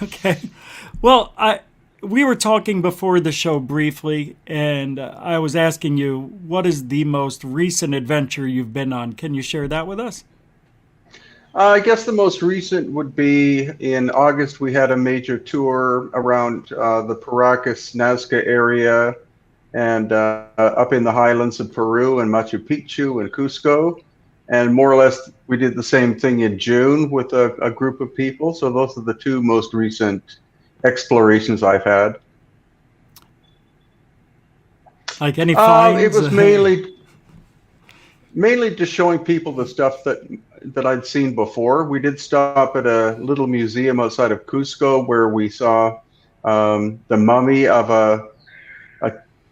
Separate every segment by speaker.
Speaker 1: Okay. Well, we were talking before the show briefly, and I was asking you what is the most recent adventure you've been on. Can you share that with us?
Speaker 2: I guess the most recent would be in August. We had a major tour around the Paracus Nazca area and up in the highlands of Peru and Machu Picchu and Cusco. And more or less, we did the same thing in June with a group of people. So those are the two most recent explorations I've had.
Speaker 1: Like any
Speaker 2: It
Speaker 1: finds?
Speaker 2: was mainly just showing people the stuff that I'd seen before. We did stop at a little museum outside of Cusco where we saw the mummy of a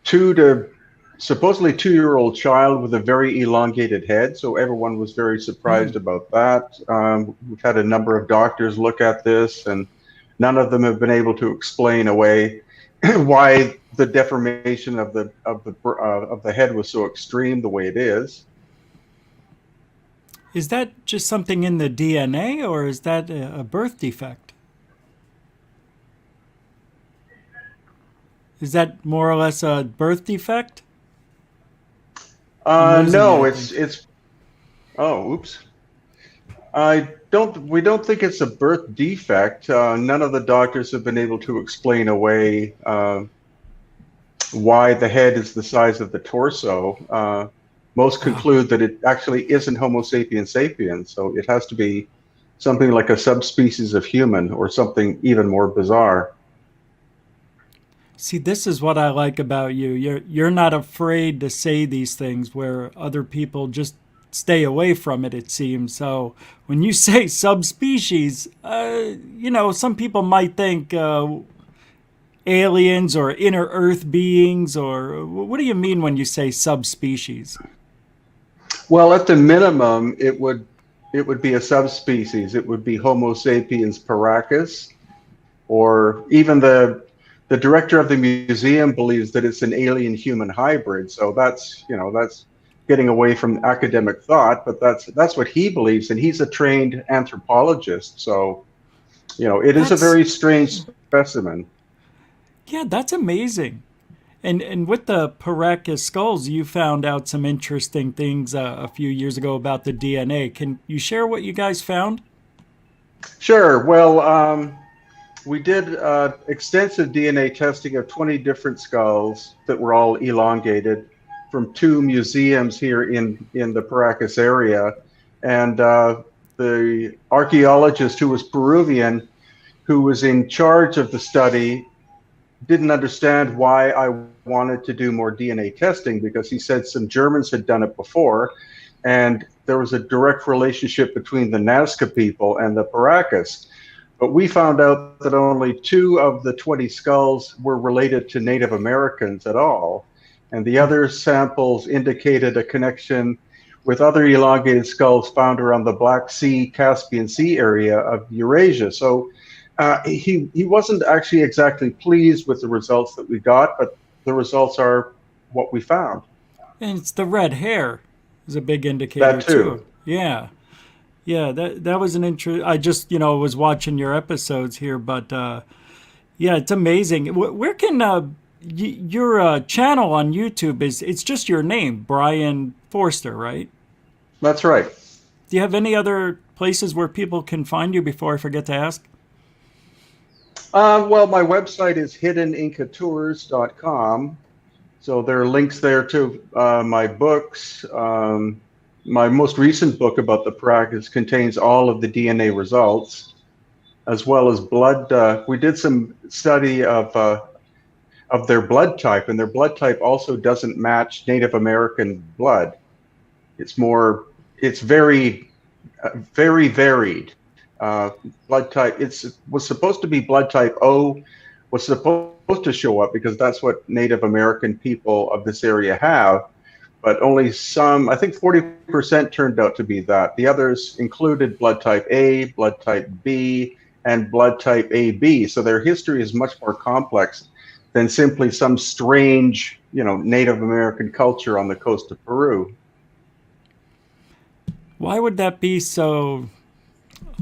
Speaker 2: two to supposedly 2-year-old child with a very elongated head. So everyone was very surprised
Speaker 1: Hmm.
Speaker 2: about that. We've had a number of doctors look at this, and none of them have been able to explain away why the deformation of the head was so extreme the way it is.
Speaker 1: Is that just something in the DNA, or is that a birth defect? Is that more or less a birth defect? I'm losing you,
Speaker 2: No,
Speaker 1: I
Speaker 2: it's
Speaker 1: think.
Speaker 2: it's. Oh, oops. I don't. We don't think it's a birth defect. None of the doctors have been able to explain away why the head is the size of the torso. Most
Speaker 1: Wow.
Speaker 2: conclude that it actually isn't Homo sapiens sapiens, so it has to be something like a subspecies of human or something even more bizarre.
Speaker 1: See, this is what I like about you. You're not afraid to say these things where other people just stay away from it. It seems so. When you say subspecies, some people might think aliens or inner Earth beings, or what do you mean when you say subspecies?
Speaker 2: Well, at the minimum, it would be a subspecies. It would be Homo sapiens paracus, or even the director of the museum believes that it's an alien human hybrid. So that's getting away from academic thought, but that's what he believes, and he's a trained anthropologist. So it is a
Speaker 1: That's
Speaker 2: very strange specimen.
Speaker 1: yeah, that's amazing. And with the Paracus skulls, you found out some interesting things a few years ago about the DNA. Can you share what you guys found?
Speaker 2: Sure. Well, we did extensive DNA testing of 20 different skulls that were all elongated from two museums here in the Paracas area. And the archaeologist who was Peruvian, who was in charge of the study, didn't understand why I wanted to do more DNA testing because he said some Germans had done it before. And there was a direct relationship between the Nazca people and the Paracas. But we found out that only two of the 20 skulls were related to Native Americans at all. And the other samples indicated a connection with other elongated skulls found around the Black Sea, Caspian Sea area of Eurasia. So he wasn't actually exactly pleased with the results that we got, but the results are what we found.
Speaker 1: And it's the red hair is a big indicator
Speaker 2: That
Speaker 1: too.
Speaker 2: too.
Speaker 1: Yeah. Yeah, that was an interest. I just was watching your episodes here, but yeah, it's amazing. Where can your channel on YouTube is? It's just your name, Brien Foerster, right?
Speaker 2: That's right.
Speaker 1: Do you have any other places where people can find you before I forget to ask?
Speaker 2: Well, my website is hiddenincatours.com. So there are links there to my books. My most recent book about the practice contains all of the DNA results, as well as blood. We did some study of their blood type, and their blood type also doesn't match Native American blood. It's more, it's very varied. Blood type, it was supposed to be blood type O, was supposed to show up because that's what Native American people of this area have, but only some, I think 40% turned out to be that. The others included blood type A, blood type B, and blood type AB. So their history is much more complex than simply some strange, Native American culture on the coast of Peru.
Speaker 1: Why would that be so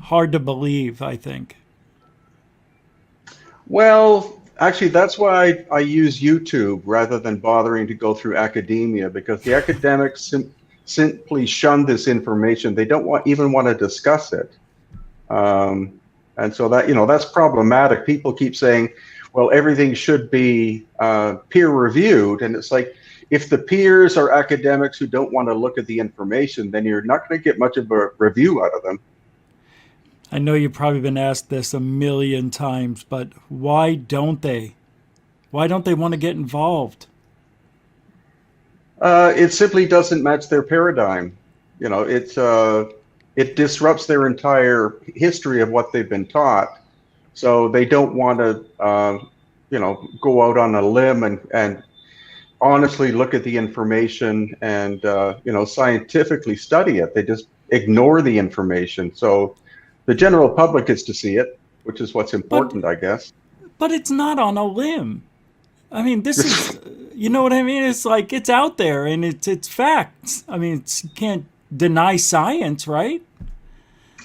Speaker 1: hard to believe? I think.
Speaker 2: Well, actually, that's why I use YouTube rather than bothering to go through academia, because the academics simply shun this information. They don't even want to discuss it. Um, and so that, that's problematic. People keep saying, well, everything should be peer reviewed. And it's like, if the peers are academics who don't want to look at the information, then you're not going to get much of a review out of them.
Speaker 1: I know you've probably been asked this a million times, but why don't they? Why don't they want to get involved?
Speaker 2: It simply doesn't match their paradigm. It disrupts their entire history of what they've been taught. So they don't want to, go out on a limb and honestly look at the information and, scientifically study it. They just ignore the information. So the general public gets to see it, which is what's important, I guess.
Speaker 1: But it's not on a limb. I mean, this is, you know what I mean? It's like, it's out there and it's facts. I mean, you can't deny science, right?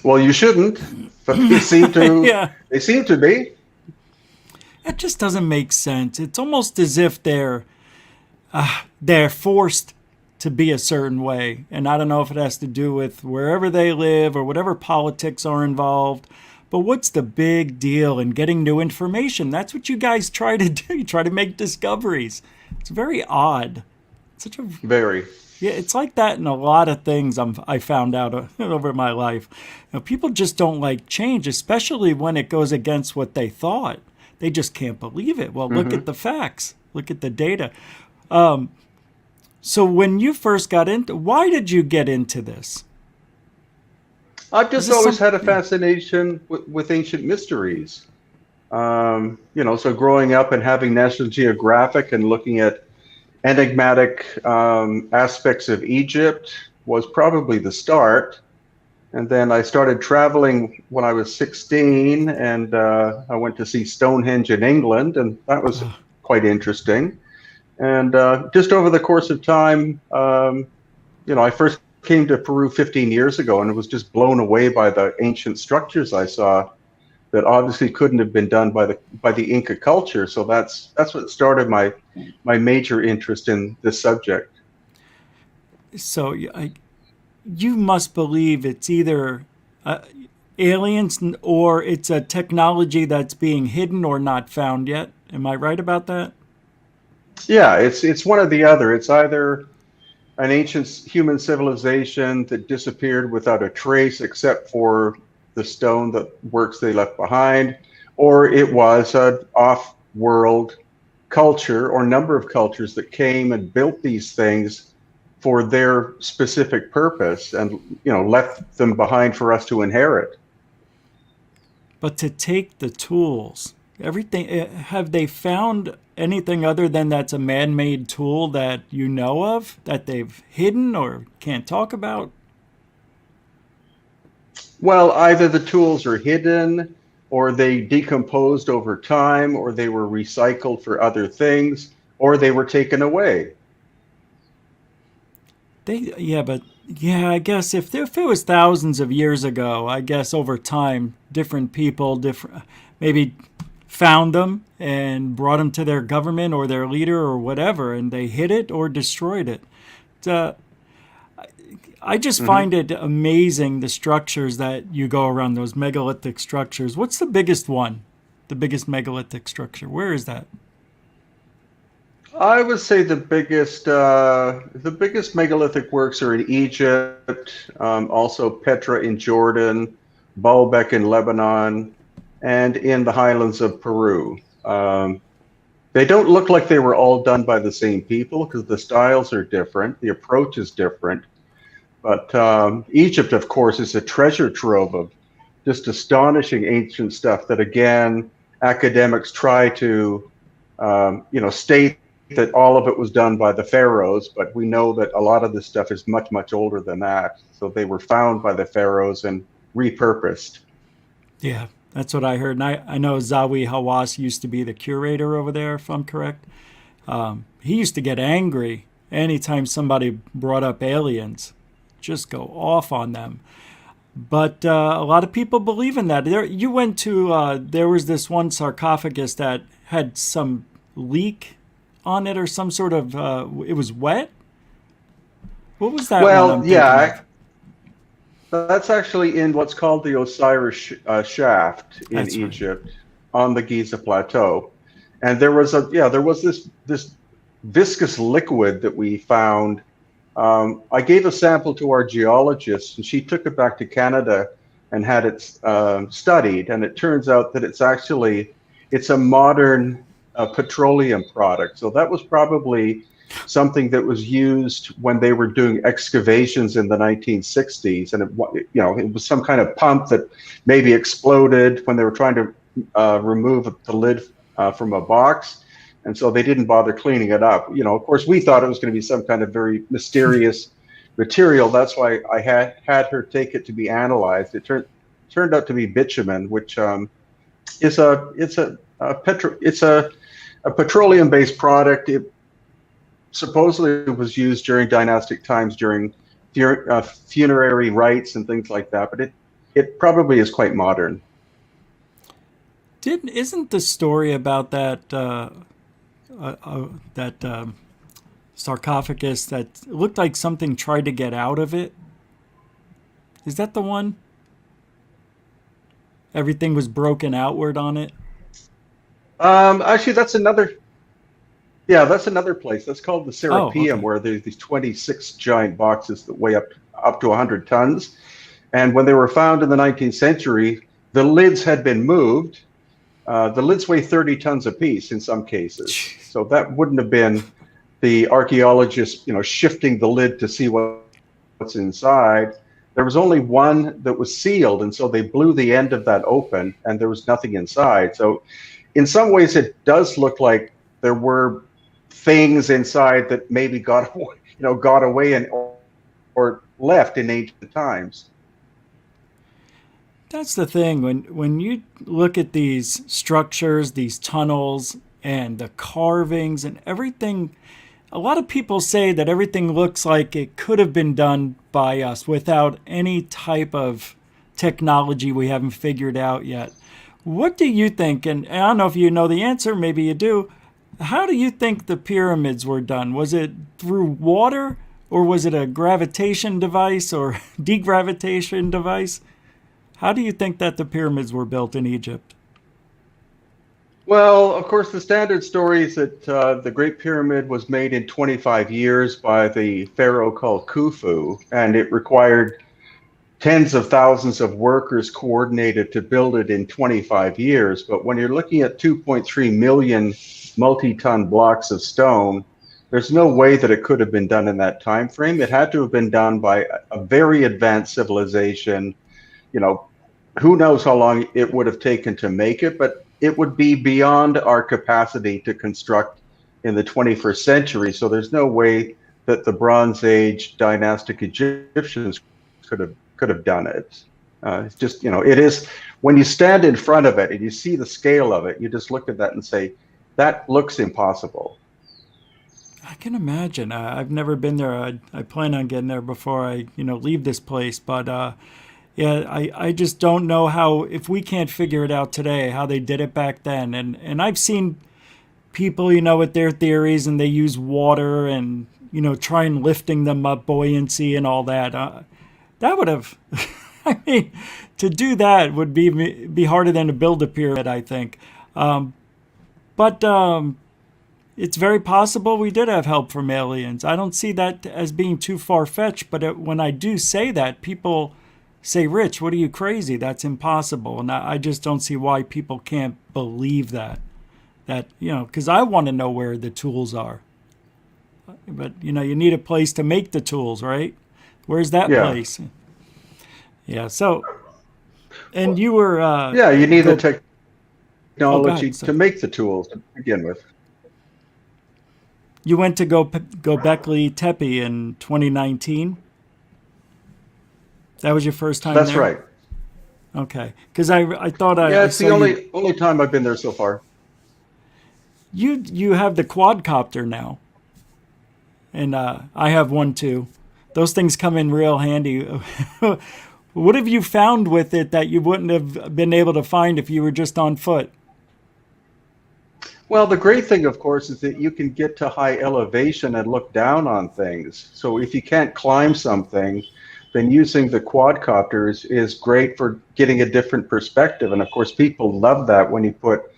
Speaker 2: Well, you shouldn't, but they seem to.
Speaker 1: Yeah.
Speaker 2: They seem to be.
Speaker 1: It just doesn't make sense. It's almost as if they're forced to be a certain way. And I don't know if it has to do with wherever they live or whatever politics are involved. But what's the big deal in getting new information? That's what you guys try to do. You try to make discoveries. It's very odd.
Speaker 2: Very.
Speaker 1: Yeah, it's like that in a lot of things I found out over my life. People just don't like change, especially when it goes against what they thought. They just can't believe it. Well, look at the facts. Look at the data. So when you first got into, why did you get into this?
Speaker 2: I've just always had a fascination with ancient mysteries. So growing up and having National Geographic and looking at enigmatic aspects of Egypt was probably the start. And then I started traveling when I was 16, and I went to see Stonehenge in England, and that was quite interesting. And just over the course of time, I first came to Peru 15 years ago and was just blown away by the ancient structures I saw that obviously couldn't have been done by the Inca culture. So that's what started my major interest in this subject.
Speaker 1: So you must believe it's either aliens or it's a technology that's being hidden or not found yet. Am I right about that?
Speaker 2: Yeah, it's one or the other. It's either an ancient human civilization that disappeared without a trace except for the stone that works they left behind, or it was an off-world culture or number of cultures that came and built these things for their specific purpose and left them behind for us to inherit.
Speaker 1: But to take the tools, everything, have they found anything other than that's a man-made tool that you know of that they've hidden or can't talk about?
Speaker 2: Well, either the tools are hidden, or they decomposed over time, or they were recycled for other things, or they were taken away.
Speaker 1: I guess if it was thousands of years ago, I guess over time, different people, maybe found them and brought them to their government or their leader or whatever, and they hid it or destroyed it. I just find it amazing, the structures that you go around, those megalithic structures. What's the biggest one? The biggest megalithic structure? Where is that?
Speaker 2: I would say the biggest megalithic works are in Egypt, also Petra in Jordan, Baalbek in Lebanon, and in the highlands of Peru. They don't look like they were all done by the same people because the styles are different, the approach is different. But Egypt, of course, is a treasure trove of just astonishing ancient stuff that, again, academics try to, state that all of it was done by the pharaohs, but we know that a lot of this stuff is much, much older than that. So they were found by the pharaohs and repurposed.
Speaker 1: Yeah, that's what I heard. And I know Zawi Hawass used to be the curator over there, if I'm correct. He used to get angry anytime somebody brought up aliens, just go off on them. But a lot of people believe in that. You went to, there was this one sarcophagus that had some leak on it or some sort of, it was wet? What was that one
Speaker 2: Well,
Speaker 1: I'm thinking
Speaker 2: yeah,
Speaker 1: of?
Speaker 2: that's actually in what's called the Osiris shaft in
Speaker 1: That's right.
Speaker 2: Egypt on the Giza Plateau. And there was this viscous liquid that we found. I gave a sample to our geologist, and she took it back to Canada and had it studied. And it turns out that it's a modern petroleum product. So that was probably something that was used when they were doing excavations in the 1960s, and it was some kind of pump that maybe exploded when they were trying to remove the lid from a box. And so they didn't bother cleaning it up. Of course, we thought it was going to be some kind of very mysterious material. That's why I had her take it to be analyzed. It turned out to be bitumen, which is a petroleum-based product. It supposedly was used during dynastic times, during funerary rites and things like that. But it probably is quite modern.
Speaker 1: Isn't the story about that sarcophagus that looked like something tried to get out of it? Is that the one? Everything was broken outward on it.
Speaker 2: Actually, that's another. Yeah, that's another place. That's called the
Speaker 1: Oh,
Speaker 2: Serapeum,
Speaker 1: okay.
Speaker 2: where there's these 26 giant boxes that weigh up to 100 tons. And when they were found in the 19th century, the lids had been moved. The lids weigh 30 tons apiece in some cases. So that wouldn't have been the archaeologist, shifting the lid to see what's inside. There was only one that was sealed, and so they blew the end of that open, and there was nothing inside. So in some ways, it does look like there were things inside that maybe got away or left in ancient times.
Speaker 1: That's the thing. When you look at these structures, these tunnels, and the carvings and everything, a lot of people say that everything looks like it could have been done by us without any type of technology we haven't figured out yet. What do you think? And I don't know if you know the answer, maybe you do. How do you think the pyramids were done? Was it through water, or was it a gravitation device or degravitation device? How do you think that the pyramids were built in Egypt?
Speaker 2: Well, of course, the standard story is that the Great Pyramid was made in 25 years by the pharaoh called Khufu, and it required tens of thousands of workers coordinated to build it in 25 years. But when you're looking at 2.3 million multi-ton blocks of stone, there's no way that it could have been done in that time frame. It had to have been done by a very advanced civilization. Who knows how long it would have taken to make it, but it would be beyond our capacity to construct in the 21st century. So there's no way that the Bronze Age dynastic Egyptians could have done it. It's just, it is, when you stand in front of it and you see the scale of it, you just look at that and say, that looks impossible.
Speaker 1: I can imagine. I've never been there. I plan on getting there before I, leave this place. But yeah, I just don't know how, if we can't figure it out today, how they did it back then. And I've seen people, with their theories, and they use water and, try and lifting them up, buoyancy and all that. That would have, I mean, to do that would be harder than to build a pyramid, I think. But it's very possible we did have help from aliens. I don't see that as being too far-fetched, but when I do say that, people say, Rich, what are you, crazy? That's impossible. And I just don't see why people can't believe that. Because I want to know where the tools are. But, you need a place to make the tools, right? Where's that
Speaker 2: Yeah.
Speaker 1: place? Yeah, so, and you were...
Speaker 2: Yeah, you need the
Speaker 1: go
Speaker 2: technology
Speaker 1: ahead.
Speaker 2: to make the tools to begin with.
Speaker 1: You went to Göbekli Tepe in 2019? That was your first time
Speaker 2: That's
Speaker 1: there?
Speaker 2: right.
Speaker 1: Okay. Because I thought
Speaker 2: Yeah,
Speaker 1: I
Speaker 2: it's
Speaker 1: saw
Speaker 2: the
Speaker 1: you...
Speaker 2: only time I've been there so far.
Speaker 1: You have the quadcopter now. And I have one too. Those things come in real handy. What have you found with it that you wouldn't have been able to find if you were just on foot?
Speaker 2: Well, the great thing, of course, is that you can get to high elevation and look down on things. So if you can't climb something, then using the quadcopters is great for getting a different perspective. And of course, people love that when you put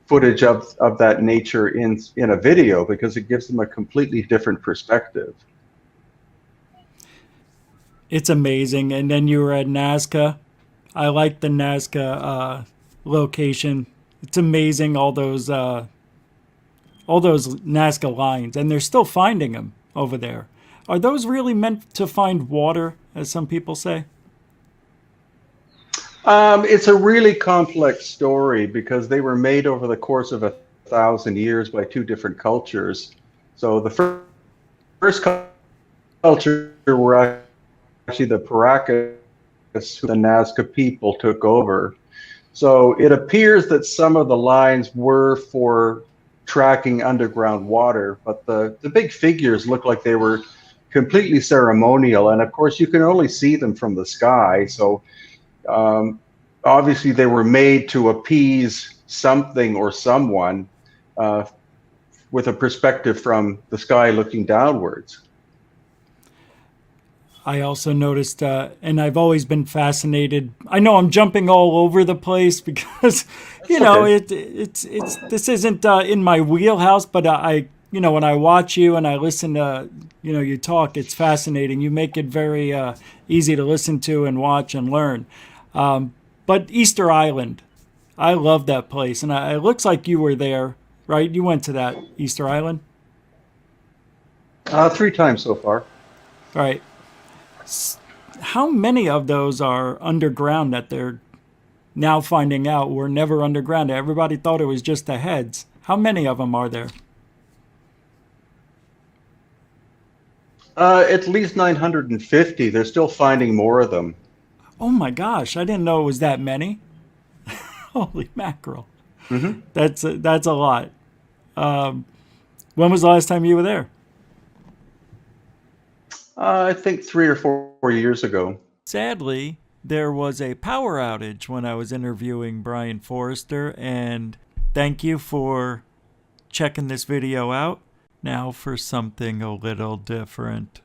Speaker 2: footage of that nature in a video, because it gives them a completely different perspective.
Speaker 1: It's amazing. And then you were at Nazca. I like the Nazca location. It's amazing, all those Nazca lines, and they're still finding them over there. Are those really meant to find water, as some people say?
Speaker 2: It's a really complex story because they were made over the course of 1,000 years by two different cultures. So the first culture were actually the Paracus, who the Nazca people took over. So it appears that some of the lines were for tracking underground water, but the big figures look like they were completely ceremonial. And of course, you can only see them from the sky. So obviously, they were made to appease something or someone with a perspective from the sky looking downwards.
Speaker 1: I also noticed, and I've always been fascinated. I know I'm jumping all over the place because, you know,
Speaker 2: Okay.
Speaker 1: it's this isn't in my wheelhouse. But when I watch you and I listen to, you talk, it's fascinating. You make it very easy to listen to and watch and learn. But Easter Island, I love that place, and it looks like you were there, right? You went to that Easter Island,
Speaker 2: 3 times so far.
Speaker 1: all right? How many of those are underground that they're now finding out were never underground? Everybody thought it was just the heads. How many of them are there?
Speaker 2: At least 950. They're still finding more of them.
Speaker 1: Oh my gosh, I didn't know it was that many. Holy mackerel.
Speaker 2: Hmm.
Speaker 1: That's a lot. Um, when was the last time you were there?
Speaker 2: I think 3 or 4 years ago.
Speaker 1: Sadly, there was a power outage when I was interviewing Brien Foerster, and thank you for checking this video out. Now for something a little different.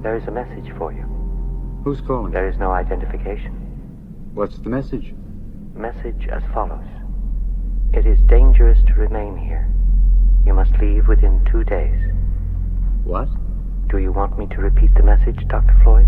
Speaker 3: There is a message for you.
Speaker 4: Who's calling?
Speaker 3: There is no identification.
Speaker 4: What's the message?
Speaker 3: Message as follows. It is dangerous to remain here. You must leave within 2 days.
Speaker 4: What?
Speaker 3: Do you want me to repeat the message, Dr. Floyd?